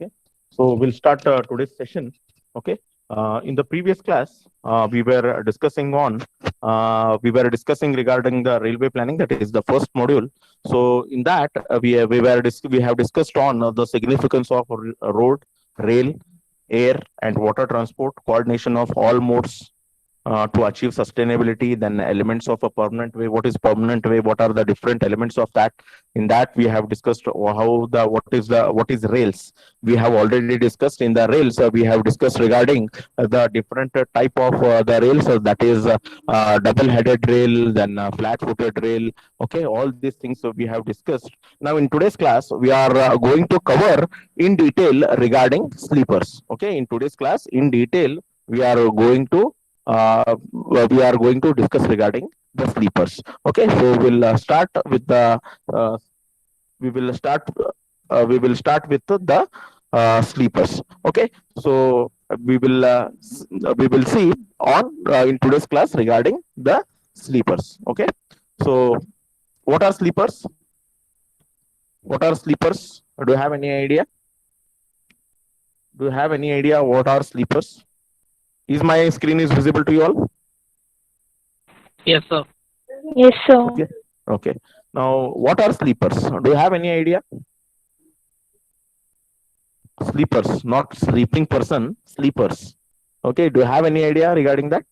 Okay, so we'll start today's session. Okay, in the previous class, we were discussing regarding the railway planning. That is the first module. So in that, we have discussed on the significance of road, rail, air, and water transport, coordination of all modes to achieve sustainability, then elements of a permanent way. What is permanent way? What are the different elements of that? In that we have discussed how the what is rails. We have already discussed in the rails. We have discussed regarding the different type of the rails. That is double headed rail, then flat footed rail. Okay, all these things we have discussed. Now in today's class we are going to cover in detail regarding sleepers. Okay, in today's class in detail uh, we are going to discuss regarding the sleepers. Okay, so we'll start with the uh, we will start with the sleepers. Okay, so we will see on in today's class regarding the sleepers. Okay, so what are sleepers? What are sleepers? Do you have any idea? Do you have any idea what are sleepers? Is my screen is visible to you all? Yes, sir. Yes, sir. Okay. Okay. Now, what are sleepers? Do you have any idea? Sleepers, not sleeping person, sleepers. Okay. Do you have any idea regarding that?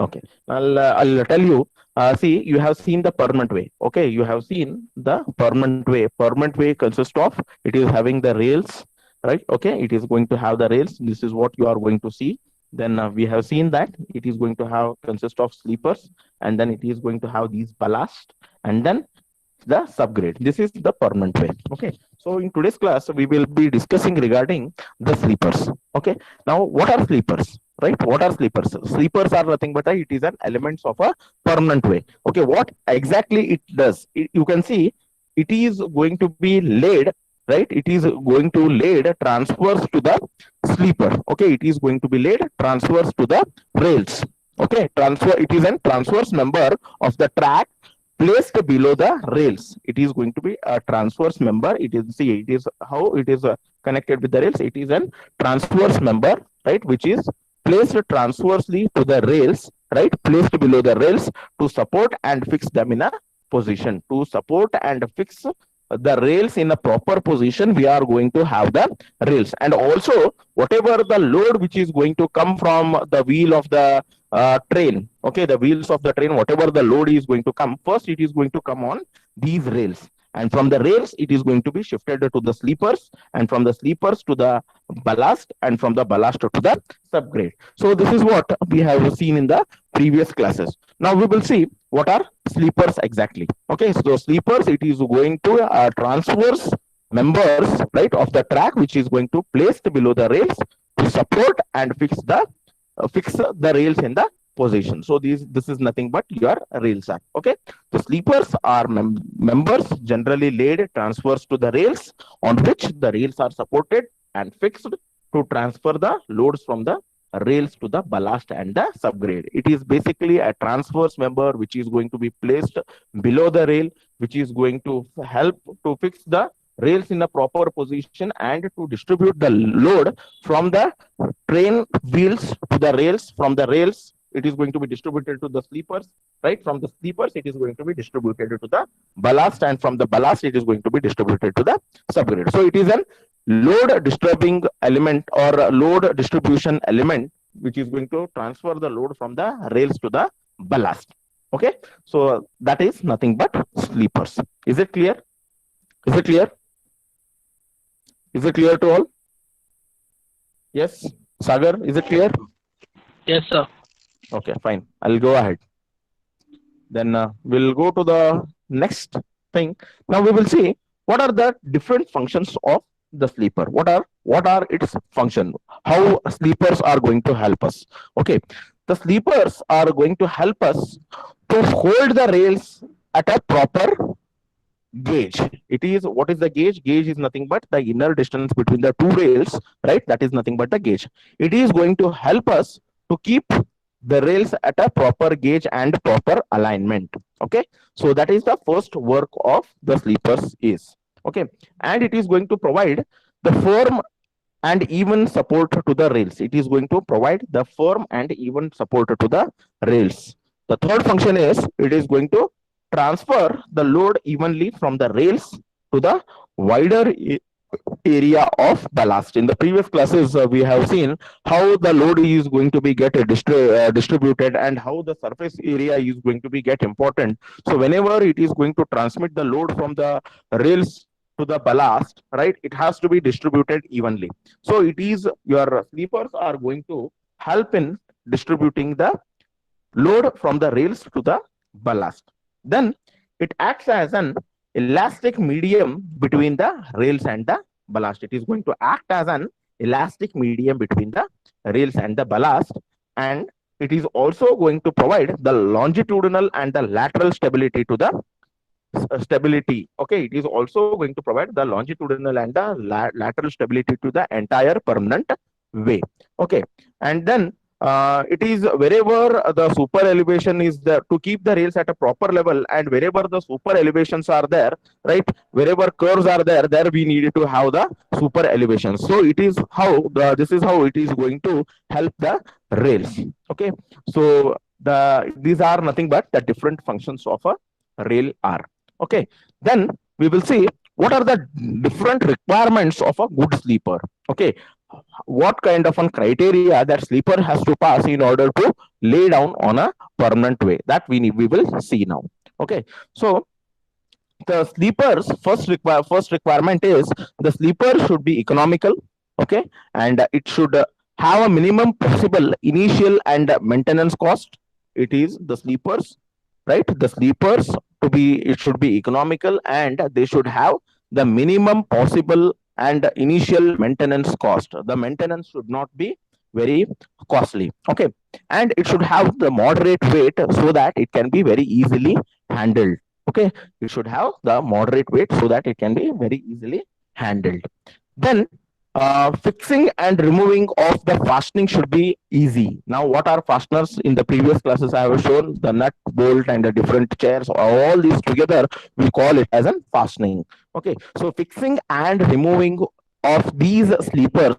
Okay. I'll tell you. See, you have seen the permanent way. Okay. You have seen the permanent way. Permanent way consists of it is having the rails, right? Okay. It is going to have the rails. This is what you are going to see. Then we have seen that it is going to have consist of sleepers, and then it is going to have these ballast, and then the subgrade. This is the permanent way. Okay, so in today's class we will be discussing regarding the sleepers. Okay, now what are sleepers? Right, what are sleepers? Sleepers are nothing but it is an elements of a permanent way. Okay, what exactly it does? You can see it is going to be laid, right? It is going to laid transfers to the sleeper. Okay, it is going to be laid transfers to the rails. Okay, transfer, it is a transverse member of the track placed below the rails. It is going to be a transverse member. It is, see, it is how it is connected with the rails. It is a transverse member, right, which is placed transversely to the rails, right, placed below the rails to support and fix them in a position. To support and fix the rails in a proper position, we are going to have the rails. And also whatever the load which is going to come from the wheel of the train, okay, the wheels of the train, whatever the load is going to come, first it is going to come on these rails, and from the rails it is going to be shifted to the sleepers, and from the sleepers to the ballast, and from the ballast to the subgrade. So this is what we have seen in the previous classes. Now we will see what are sleepers exactly. Okay, so sleepers, it is going to transverse members, right, of the track which is going to placed below the rails to support and fix the rails in the position. So this is nothing but your rails are. Okay, the sleepers are members generally laid transfers to the rails on which the rails are supported and fixed to transfer the loads from the rails to the ballast and the subgrade. It is basically a transverse member which is going to be placed below the rail, which is going to help to fix the rails in a proper position and to distribute the load from the train wheels to the rails. From the rails it is going to be distributed to the sleepers, right? From the sleepers it is going to be distributed to the ballast, and from the ballast it is going to be distributed to the subgrade. So it is an load disturbing element or load distribution element which is going to transfer the load from the rails to the ballast. Okay, so that is nothing but sleepers. Is it clear? Is it clear? Is it clear to all? Yes, Sagar, is it clear? Yes, sir. Okay, fine, I'll go ahead. Then we'll go to the next thing. Now we will see what are the different functions of the sleeper. What are its function? How sleepers are going to help us? Okay, the sleepers are going to help us to hold the rails at a proper gauge. It is, what is the gauge? Gauge is nothing but the inner distance between the two rails, right? That is nothing but the gauge. It is going to help us to keep the rails at a proper gauge and proper alignment. Okay, so that is the first work of the sleepers is. Okay, and it is going to provide the firm and even support to the rails. It is going to provide the firm and even support to the rails. The third function is it is going to transfer the load evenly from the rails to the wider area of ballast. In the previous classes, we have seen how the load is going to be get distributed and how the surface area is going to be get important. So whenever it is going to transmit the load from the rails to the ballast, right, it has to be distributed evenly. So it is your sleepers are going to help in distributing the load from the rails to the ballast. Then it acts as an elastic medium between the rails and the ballast. It is going to act as an elastic medium between the rails and the ballast, and it is also going to provide the longitudinal and the lateral stability to the stability. Okay, it is also going to provide the longitudinal and the lateral stability to the entire permanent way. Okay, and then it is wherever the super elevation is there to keep the rails at a proper level, and wherever the super elevations are there, right, wherever curves are there, there we need to have the super elevation. So it is how this is how it is going to help the rails. Okay, so these are nothing but the different functions of a rail are. Okay, then we will see what are the different requirements of a good sleeper. Okay, what kind of a criteria that sleeper has to pass in order to lay down on a permanent way, that we will see now. Okay, so the sleepers first requirement is the sleeper should be economical. Okay, and it should have a minimum possible initial and maintenance cost. It is the sleepers, right, the sleepers to be, it should be economical and they should have the minimum possible and initial maintenance cost. The maintenance should not be very costly. Okay, and it should have the moderate weight so that it can be very easily handled. Okay, it should have the moderate weight so that it can be very easily handled. Then fixing and removing of the fastening should be easy. Now, what are fasteners? In the previous classes, I have shown the nut, bolt, and the different chairs. All these together, we call it as a fastening. Okay, so fixing and removing of these sleepers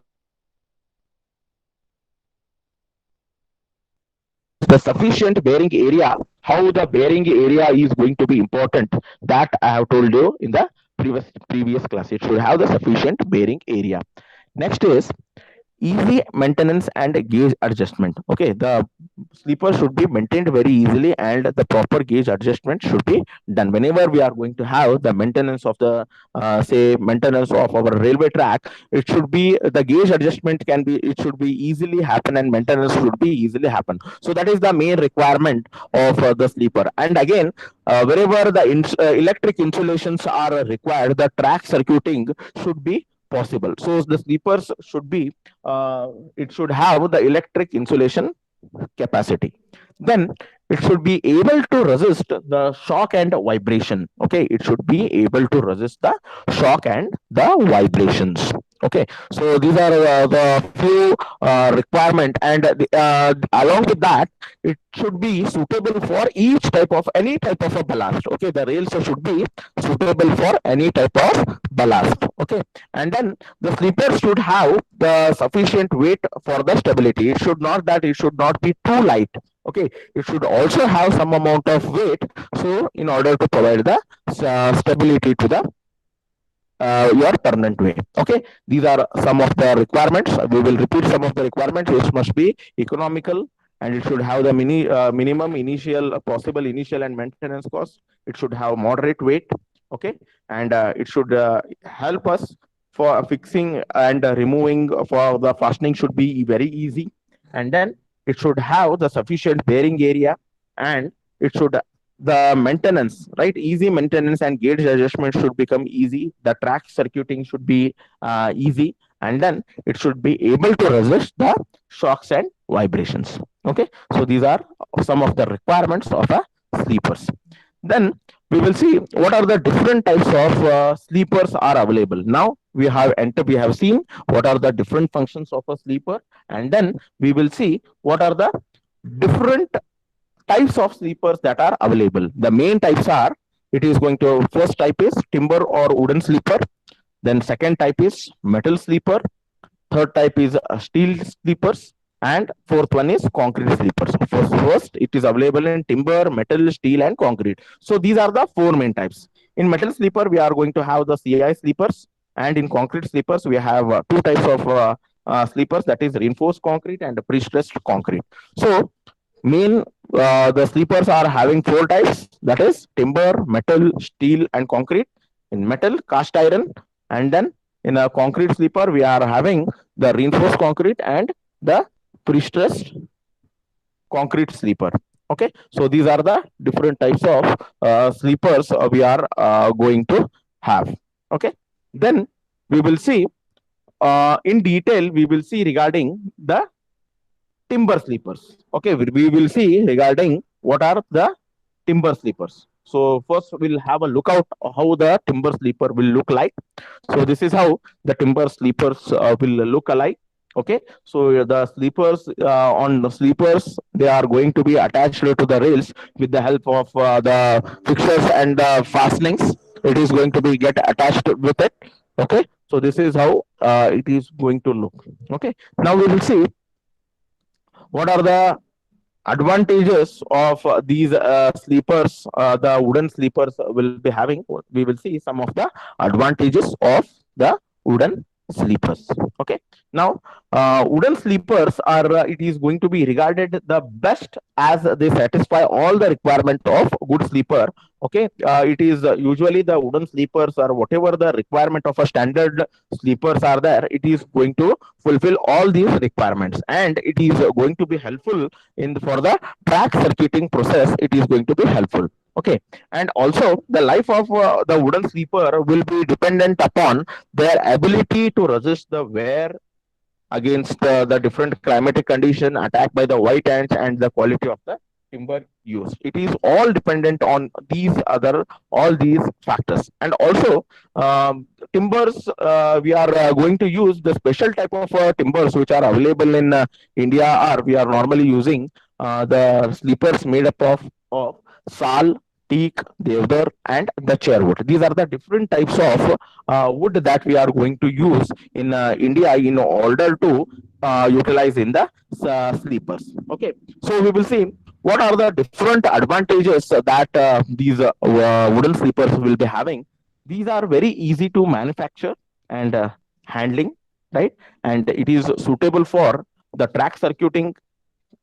the sufficient bearing area. How the bearing area is going to be important, that I have told you in the previous class. It should have the sufficient bearing area. Next is easy maintenance and gauge adjustment. Okay, the sleeper should be maintained very easily and the proper gauge adjustment should be done whenever we are going to have the maintenance of the say maintenance of our railway track. It should be the gauge adjustment can be, it should be easily happen and maintenance should be easily happen. So that is the main requirement of the sleeper. And again, wherever the electric insulations are required, the track circuiting should be possible. So the sleepers should be it should have the electric insulation capacity. Then it should be able to resist the shock and vibration. Okay, it should be able to resist the shock and the vibrations. Okay, so these are the few requirement, and along with that, it should be suitable for each type of any type of a ballast. Okay, the rails should be suitable for any type of ballast. Okay, and then the sleeper should have the sufficient weight for the stability. It should not that it should not be too light. Okay, it should also have some amount of weight, so in order to provide the stability to the your permanent way. Okay, these are some of the requirements. We will repeat some of the requirements. It must be economical and it should have the minimum initial possible initial and maintenance cost. It should have moderate weight. Okay, and it should help us for fixing and removing for the fastening should be very easy, and then it should have the sufficient bearing area, and it should the maintenance, right, easy maintenance and gauge adjustment should become easy. The track circuiting should be easy, and then it should be able to resist the shocks and vibrations. Okay, so these are some of the requirements of a sleepers. Then we will see what are the different types of sleepers are available. Now we have seen what are the different functions of a sleeper, and then we will see what are the different types of sleepers that are available. The main types are, it is going to, first type is timber or wooden sleeper, then second type is metal sleeper, third type is steel sleepers, and fourth one is concrete sleepers. First, it is available in timber, metal, steel, and concrete. So these are the four main types. In metal sleeper, we are going to have the CI sleepers, and in concrete sleepers, we have two types of sleepers, that is reinforced concrete and pre-stressed concrete. So main the sleepers are having four types, that is timber, metal, steel, and concrete. In metal, cast iron, and then in a concrete sleeper, we are having the reinforced concrete and the pre-stressed concrete sleeper. Okay, so these are the different types of sleepers we are going to have. Okay, then we will see in detail, we will see regarding the timber sleepers. Okay, we will see regarding what are the timber sleepers. So first we'll have a look out how the timber sleeper will look like. So this is how the timber sleepers will look alike. Okay, so the sleepers on the sleepers, they are going to be attached to the rails with the help of the fixtures and fastenings. It is going to be get attached with it. Okay, so this is how it is going to look. Okay, now we will see what are the advantages of these sleepers, the wooden sleepers will be having. We will see some of the advantages of the wooden sleepers. Okay, now wooden sleepers are it is going to be regarded the best as they satisfy all the requirement of good sleeper. Okay, it is usually the wooden sleepers or whatever the requirement of a standard sleepers are there, it is going to fulfill all these requirements, and it is going to be helpful in for the track circuiting process. It is going to be helpful. Okay, and also the life of the wooden sleeper will be dependent upon their ability to resist the wear against the different climatic condition, attacked by the white ants, and the quality of the timber used. It is all dependent on these other all these factors. And also timbers, we are going to use the special type of timbers which are available in India, or we are normally using the sleepers made up of sal, teak, devdar, and the chairwood. These are the different types of wood that we are going to use in India in order to utilize in the sleepers. Okay, so we will see what are the different advantages that these wooden sleepers will be having. These are very easy to manufacture and handling, right? And it is suitable for the track circuiting.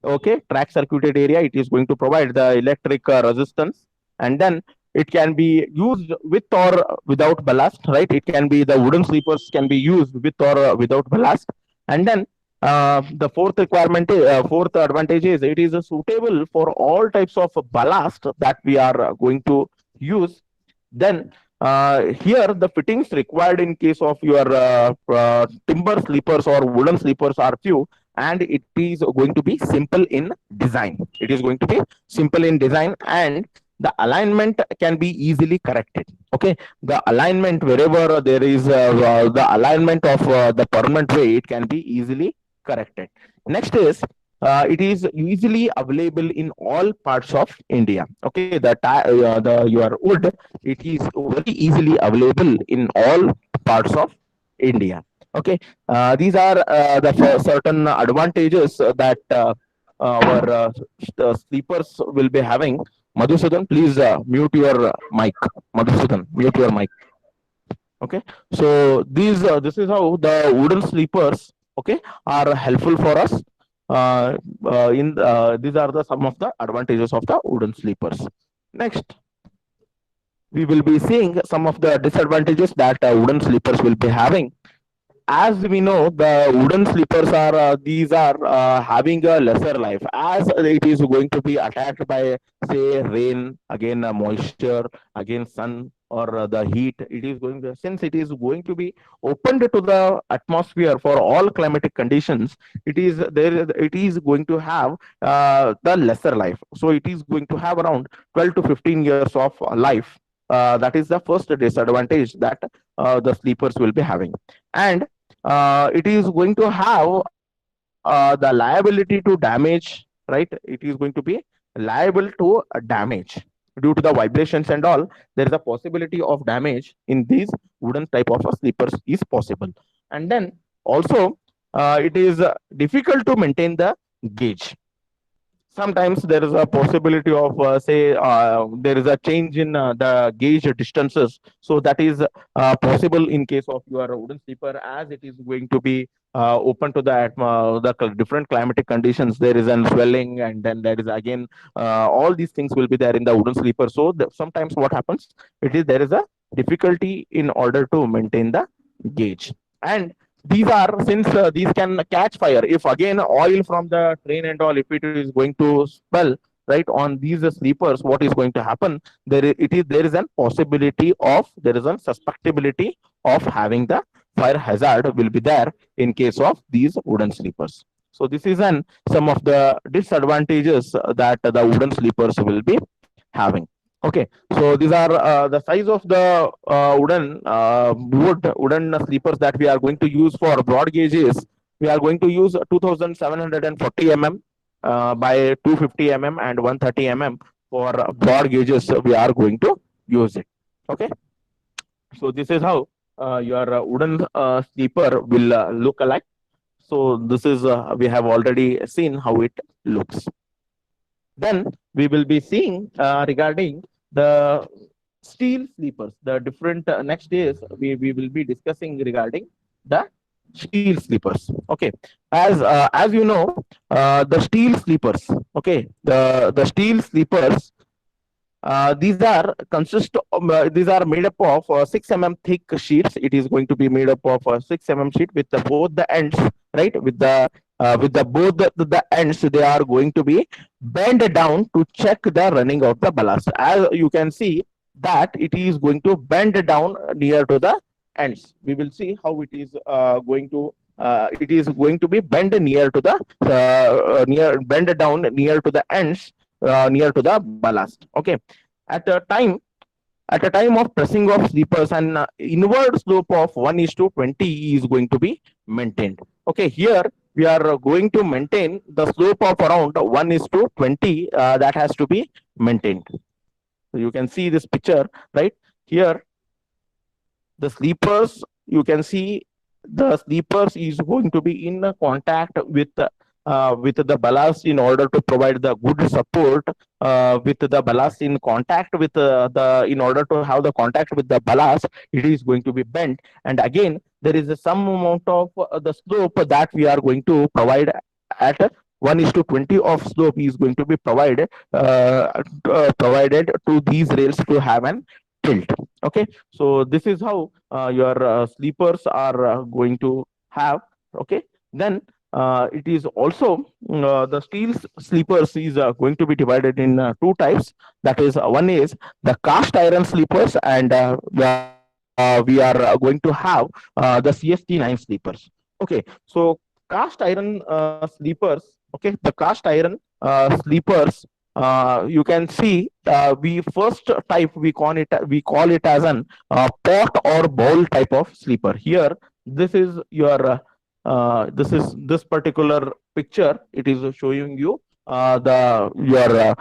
Okay, track circuited area, it is going to provide the electric resistance, and then it can be used with or without ballast, right? It can be the wooden sleepers can be used with or without ballast. And then the fourth requirement, fourth advantage is it is suitable for all types of ballast that we are going to use. Then here the fittings required in case of your timber sleepers or wooden sleepers are few, and it is going to be simple in design. It is going to be simple in design, and the alignment can be easily corrected. Okay, the alignment wherever there is the alignment of the permanent way, it can be easily corrected. Next is it is easily available in all parts of India. Okay, the your wood, it is very easily available in all parts of India. Okay, these are the certain advantages that our sleepers will be having. Madhusudan, please mute your mic. Madhusudan, mute your mic. Okay, so this is how the wooden sleepers, okay, are helpful for us. In these are the some of the advantages of the wooden sleepers. Next, we will be seeing some of the disadvantages that wooden sleepers will be having. As we know, the wooden sleepers are these are having a lesser life, as it is going to be attacked by, say, rain, again moisture, again sun, or the heat. It is going to, since it is going to be opened to the atmosphere for all climatic conditions, it is there, it is going to have the lesser life. So it is going to have around 12 to 15 years of life. That is the first disadvantage that the sleepers will be having. And it is going to have the liability to damage, right? It is going to be liable to damage due to the vibrations and all. There is a possibility of damage in these wooden type of sleepers is possible. And then also it is difficult to maintain the gauge. Sometimes there is a possibility of say there is a change in the gauge distances, so that is possible in case of your wooden sleeper, as it is going to be open to the different climatic conditions. There is an swelling, and then there is again all these things will be there in the wooden sleeper. So sometimes what happens, it is there is a difficulty in order to maintain the gauge. And these are, since these can catch fire if again oil from the train and all, if it is going to spill right on these sleepers, what is going to happen, there is an possibility of, there is a suspectability of having the fire hazard will be there in case of these wooden sleepers. So this is an some of the disadvantages that the wooden sleepers will be having. Okay, so these are the size of the wooden sleepers that we are going to use for broad gauges. We are going to use 2740 mm by 250 mm and 130 mm for broad gauges. We are going to use it. Okay, so this is how your wooden sleeper will look alike. So this is we have already seen how it looks. Then we will be seeing regarding the steel sleepers. The different next days we will be discussing regarding the steel sleepers. Okay, as you know, the steel sleepers. Okay, the steel sleepers. These are these are made up of 6 mm thick sheets. It is going to be made up of 6 mm sheet with both the ends, right? With the both the ends, they are going to be bent down to check the running of the ballast. As you can see that it is going to bend down near to the ends. We will see how it is going to. It is going to be bend near to the near bend down near to the ends, near to the ballast. Okay, at a time at a time of pressing of sleepers, an inward slope of 1 is to 20 is going to be maintained. Okay, here we are going to maintain the slope of around 1 is to 20 that has to be maintained. So you can see this picture right here. The sleepers, you can see the sleepers is going to be in contact with the ballast in order to provide the good support with the ballast in contact with the in order to have the contact with the ballast, it is going to be bent. And again there is some amount of the slope that we are going to provide at 1 is to 20 of slope is going to be provided to these rails to have an tilt. Okay, so this is how your sleepers are going to have. Okay, then it is also the steel sleepers is going to be divided in two types. That is, one is the cast iron sleepers, and we are going to have the CST9 sleepers. Okay, so cast iron sleepers. Okay, the cast iron sleepers. You can see we first type we call it as an pot or bowl type of sleeper. Here, this is your this is this particular picture. It is showing you the your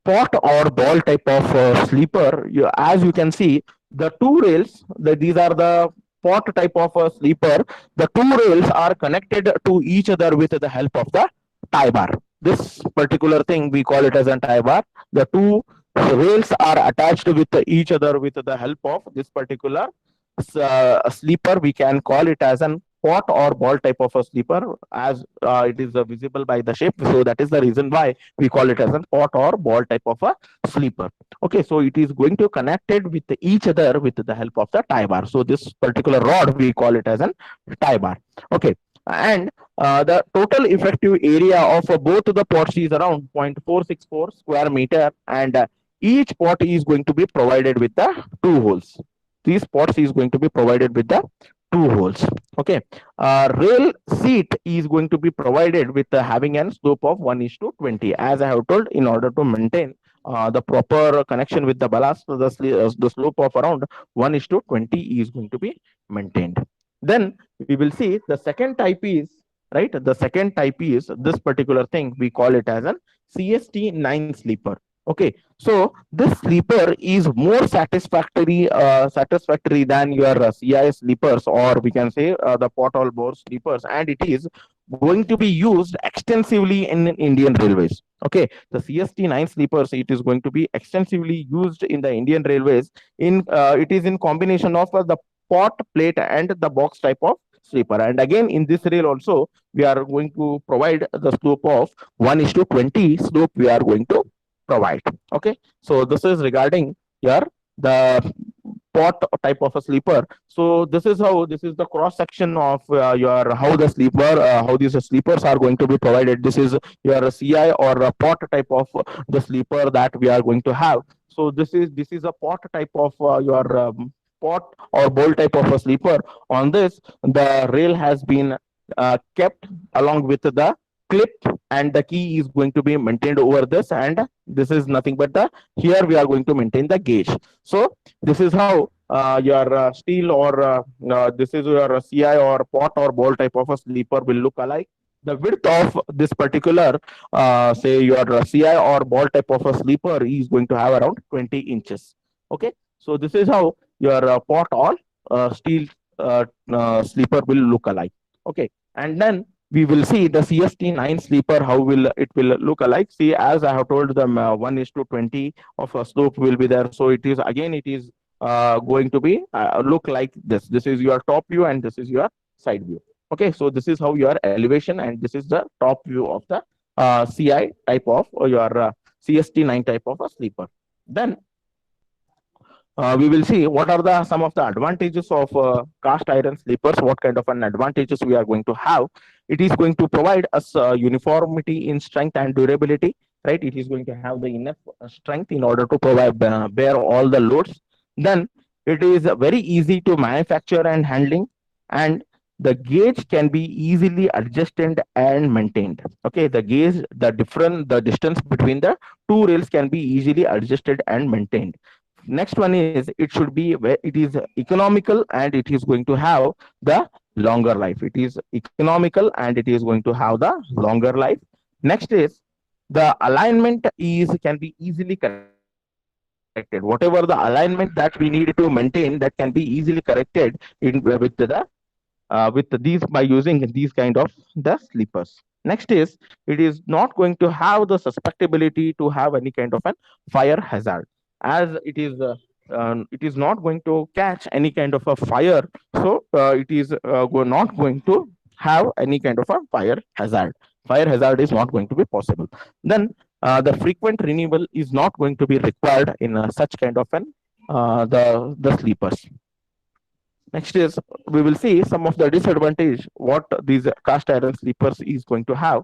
pot or ball type of sleeper. As you can see, the two rails, these are the pot type of sleeper. The two rails are connected to each other with the help of the tie bar. This particular thing we call it as a tie bar. The two rails are attached with each other with the help of this particular sleeper. We can call it as an pot or ball type of a sleeper, as it is visible by the shape. So that is the reason why we call it as a pot or ball type of a sleeper. Okay, so it is going to connected with each other with the help of the tie bar. So this particular rod we call it as a tie bar. Okay, and the total effective area of both the pots is around 0.464 square meter, and each pot is going to be provided with the two holes. These pots is going to be provided with the two holes. Okay, rail seat is going to be provided with having a slope of 1 is to 20, as I have told. In order to maintain the proper connection with the ballast, the slope of around 1 is to 20 is going to be maintained. Then we will see the second type is, right, the second type is this particular thing we call it as an CST9 sleeper. Okay, so this sleeper is more satisfactory than your CI sleepers, or we can say the portal bore sleepers, and it is going to be used extensively in Indian Railways. Okay, the CST9 sleepers, it is going to be extensively used in the Indian Railways. It is in combination of the pot, plate, and the box type of sleeper. And again, in this rail also, we are going to provide the slope of 1:20 slope. We are going to provide. Okay, so this is regarding your the pot type of a sleeper. So this is the cross section of your how the sleeper how these sleepers are going to be provided. This is your CI or a pot type of the sleeper that we are going to have. So this is a pot type of your pot or bowl type of a sleeper. On this, the rail has been kept along with the clip, and the key is going to be maintained over this, and this is nothing but the here we are going to maintain the gauge. So this is how your steel or this is your CI or pot or ball type of a sleeper will look alike. The width of this particular say your CI or ball type of a sleeper is going to have around 20 inches. Okay, so this is how your pot or steel sleeper will look alike. Okay, and then we will see the CST9 sleeper, how will it will look alike. See, as I have told them, 1:20 of a slope will be there. So it is again, it is going to be look like this. This is your top view and this is your side view. Okay, so this is how your elevation, and this is the top view of the CI type of or your CST9 type of a sleeper. Then we will see what are the some of the advantages of cast iron sleepers, what kind of an advantages we are going to have. It is going to provide us uniformity in strength and durability, right? It is going to have the enough strength in order to provide bear all the loads. Then it is very easy to manufacture and handling, and the gauge can be easily adjusted and maintained. Okay, the gauge, the distance between the two rails can be easily adjusted and maintained. Next one is it should be where it is economical, and it is going to have the longer life. It is economical and it is going to have the longer life. Next is the alignment is can be easily corrected. Whatever the alignment that we need to maintain, that can be easily corrected in with these by using these kind of the sleepers. Next is it is not going to have the susceptibility to have any kind of an fire hazard, as it is not going to catch any kind of a fire. So it is not going to have any kind of a fire hazard. Fire hazard is not going to be possible. Then the frequent renewal is not going to be required in such kind of an the sleepers. Next is we will see some of the disadvantage what these cast iron sleepers is going to have.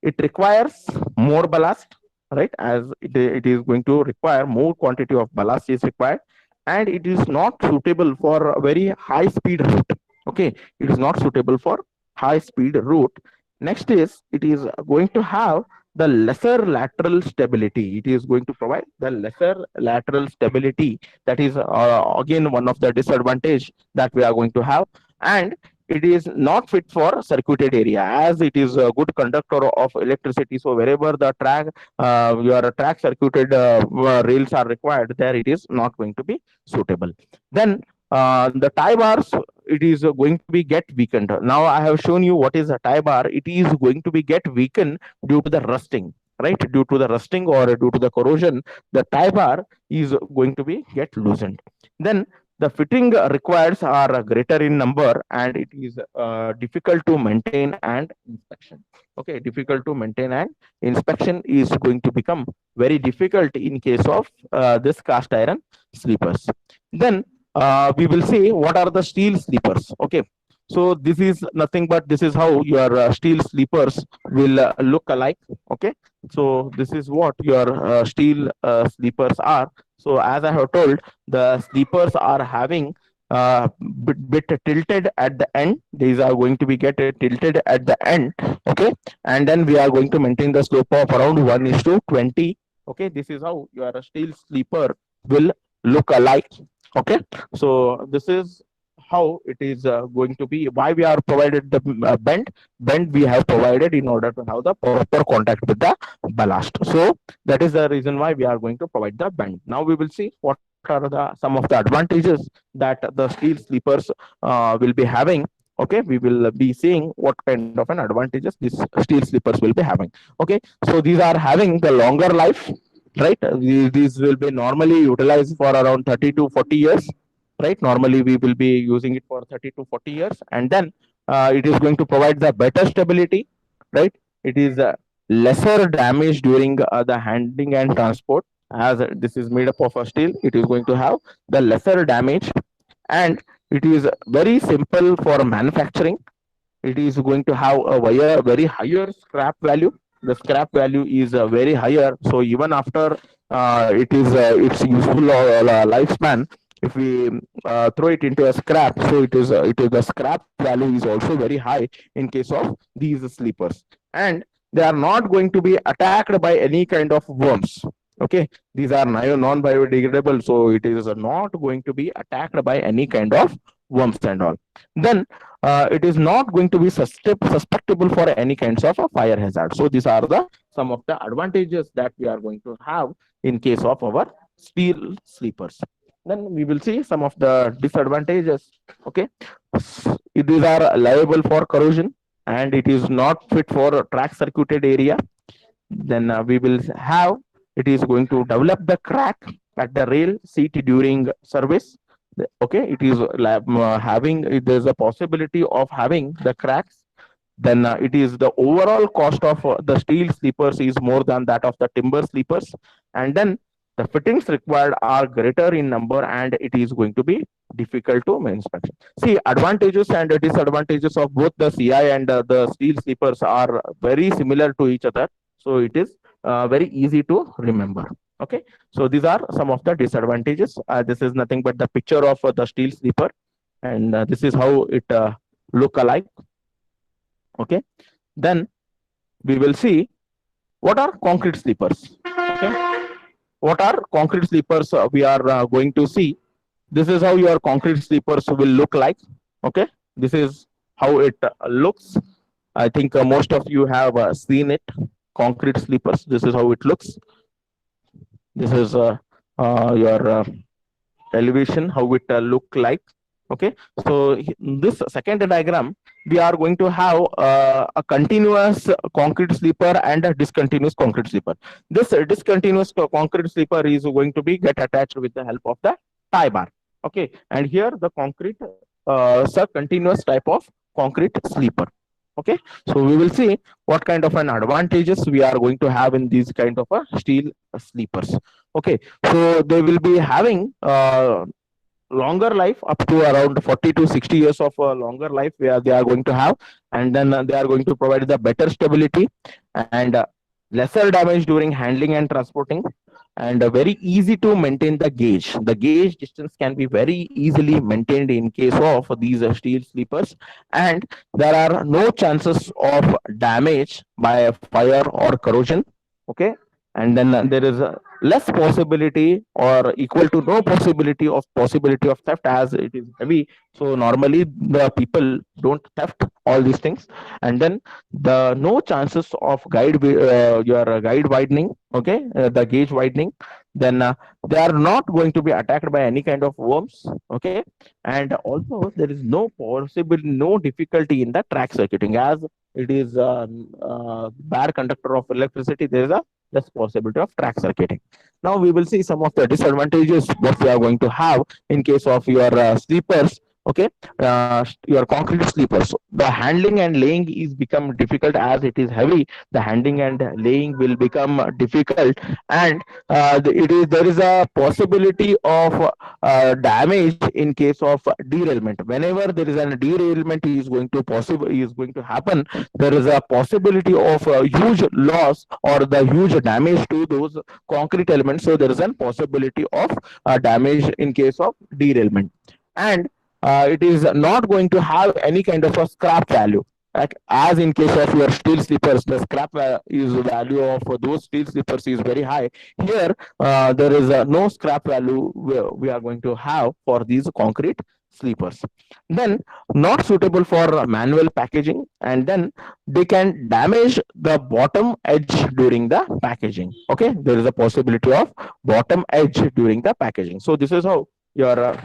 It requires more ballast, right? As it is going to require more quantity of ballast is required, and it is not suitable for a very high speed route. Okay, it is not suitable for high speed route. Next is it is going to have the lesser lateral stability. It is going to provide the lesser lateral stability. That is again one of the disadvantage that we are going to have. And it is not fit for circuited area, as it is a good conductor of electricity. So wherever the track your track circuited rails are required, there it is not going to be suitable. Then the tie bars, it is going to be get weakened. Now I have shown you what is a tie bar. It is going to be get weakened due to the rusting, right? Due to the rusting or due to the corrosion, the tie bar is going to be get loosened. Then the fitting requires are greater in number, and it is difficult to maintain and inspection. Okay, difficult to maintain and inspection is going to become very difficult in case of this cast iron sleepers. Then we will see what are the steel sleepers. Okay, so this is nothing but this is how your steel sleepers will look alike. Okay, so this is what your steel sleepers are. So as I have told, the sleepers are having bit tilted at the end. These are going to be get tilted at the end. Okay, and then we are going to maintain the slope of around 1:20. Okay, this is how your steel sleeper will look alike. Okay, so this is how it is going to be, why we are provided the bend we have provided in order to have the proper contact with the ballast. So that is the reason why we are going to provide the bend. Now we will see what are the some of the advantages that the steel sleepers will be having. Okay, we will be seeing what kind of an advantages these steel sleepers will be having. Okay, so these are having the longer life, right? These will be normally utilized for around 30 to 40 years, right? Normally we will be using it for 30 to 40 years, and then it is going to provide the better stability, right? It is lesser damage during the handling and transport, as this is made up of a steel. It is going to have the lesser damage, and it is very simple for manufacturing. It is going to have a very higher scrap value. The scrap value is very higher, so even after it is its useful lifespan, if we throw it into a scrap, so it is the scrap value is also very high in case of these sleepers, and they are not going to be attacked by any kind of worms. Okay, these are non biodegradable, so it is not going to be attacked by any kind of worms and all. Then it is not going to be susceptible for any kinds of a fire hazard. So these are the some of the advantages that we are going to have in case of our steel sleepers. Then we will see some of the disadvantages. Okay, these are liable for corrosion, and it is not fit for track circuited area. Then we will have, it is going to develop the crack at the rail seat during service. Okay, it is having, there's a possibility of having the cracks. Then it is the overall cost of the steel sleepers is more than that of the timber sleepers, and then the fittings required are greater in number, and it is going to be difficult to inspection. See, advantages and disadvantages of both the CI and the steel sleepers are very similar to each other, so it is very easy to remember. Okay, so these are some of the disadvantages. This is nothing but the picture of the steel sleeper, and this is how it look alike. Okay, then we will see what are concrete sleepers. Okay, what are concrete sleepers we are going to see. This is how your concrete sleepers will look like. Okay, this is how it looks. I think most of you have seen it. Concrete sleepers, this is how it looks. This is your elevation, how it look like. Okay, so this second diagram, we are going to have a continuous concrete sleeper and a discontinuous concrete sleeper. This discontinuous concrete sleeper is going to be get attached with the help of the tie bar. Okay, and here the concrete continuous type of concrete sleeper. Okay, so we will see what kind of an advantages we are going to have in these kind of a steel sleepers. Okay, so they will be having longer life, up to around 40 to 60 years of longer life where they are going to have, and then they are going to provide the better stability and lesser damage during handling and transporting, and very easy to maintain the gauge. The gauge distance can be very easily maintained in case of these steel sleepers, and there are no chances of damage by fire or corrosion. Okay, and then there is a less possibility or equal to no possibility of theft, as it is heavy. So normally the people don't theft all these things. And then the no chances of your guide widening. Okay, the gauge widening. Then they are not going to be attacked by any kind of worms. Okay, and also there is no difficulty in the track circuiting, as it is bad conductor of electricity. There is a less possibility of track circuiting. Now we will see some of the disadvantages what we are going to have in case of your sleepers. Okay, your concrete sleepers. The handling and laying is become difficult, as it is heavy. The handling and laying will become difficult, and there is a possibility of damage in case of derailment. Whenever there is a derailment is going to happen, there is a possibility of a huge loss or the huge damage to those concrete elements. So there is a possibility of damage in case of derailment, and it is not going to have any kind of a scrap value. Like, as in case of your steel sleepers, the scrap value of those steel sleepers is very high. Here, there is no scrap value we are going to have for these concrete sleepers. Then not suitable for manual packaging, and then they can damage the bottom edge during the packaging. Okay, there is a possibility of bottom edge during the packaging. So this is how your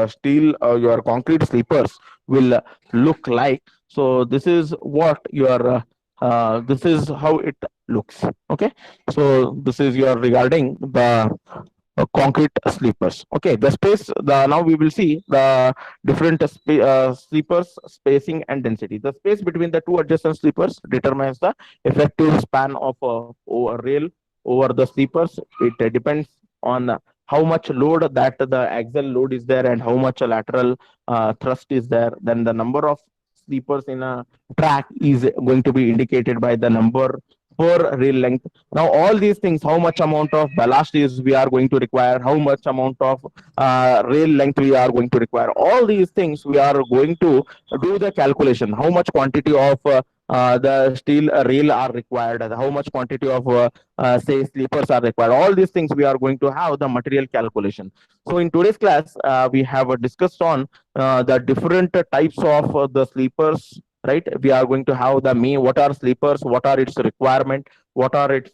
steel your concrete sleepers will look like. So this is what your this is how it looks. Okay, so this is your regarding the concrete sleepers. Okay, the space, the now we will see the different sleepers spacing and density. The space between the two adjacent sleepers determines the effective span of a rail over the sleepers. It depends on how much load that the axial load is there and how much lateral thrust is there. Then the number of sleepers in a track is going to be indicated by the number per rail length. Now all these things, how much amount of ballast is we are going to require, how much amount of rail length we are going to require, all these things we are going to do the calculation. How much quantity of the steel rail are required, how much quantity of say sleepers are required, all these things we are going to have the material calculation. So in today's class we have discussed on the different types of the sleepers, right? We are going to have the what are sleepers, what are its requirement, what are its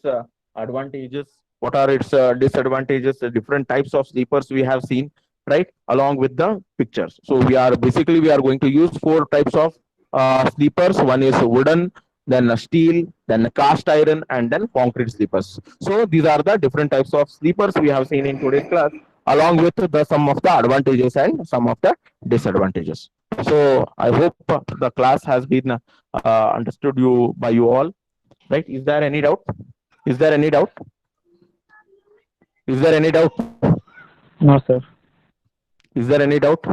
advantages, what are its disadvantages, the different types of sleepers we have seen, right, along with the pictures. So we are basically we are going to use four types of sleepers. One is wooden, then steel, then cast iron, and then concrete sleepers. So these are the different types of sleepers we have seen in today's class, along with the some of the advantages and some of the disadvantages. So I hope the class has been understood you by you all, right? Is there any doubt? Is there any doubt? Is there any doubt? No, sir. Is there any doubt?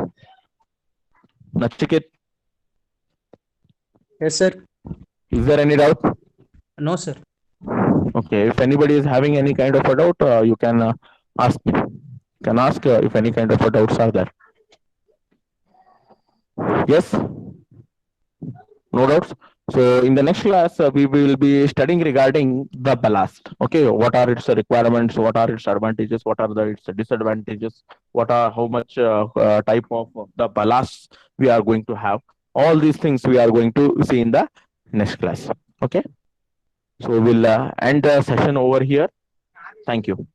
Nachiket, Yes, sir. is there any doubt? No, sir. Okay, if anybody is having any kind of a doubt, you can ask. Can ask if any kind of a doubts are there. Yes? No doubts? So in the next class, we will be studying regarding the ballast. Okay, what are its requirements? What are its advantages? What are its disadvantages? What are how much type of the ballast we are going to have? All these things we are going to see in the next class. Okay, so we'll end the session over here. Thank you.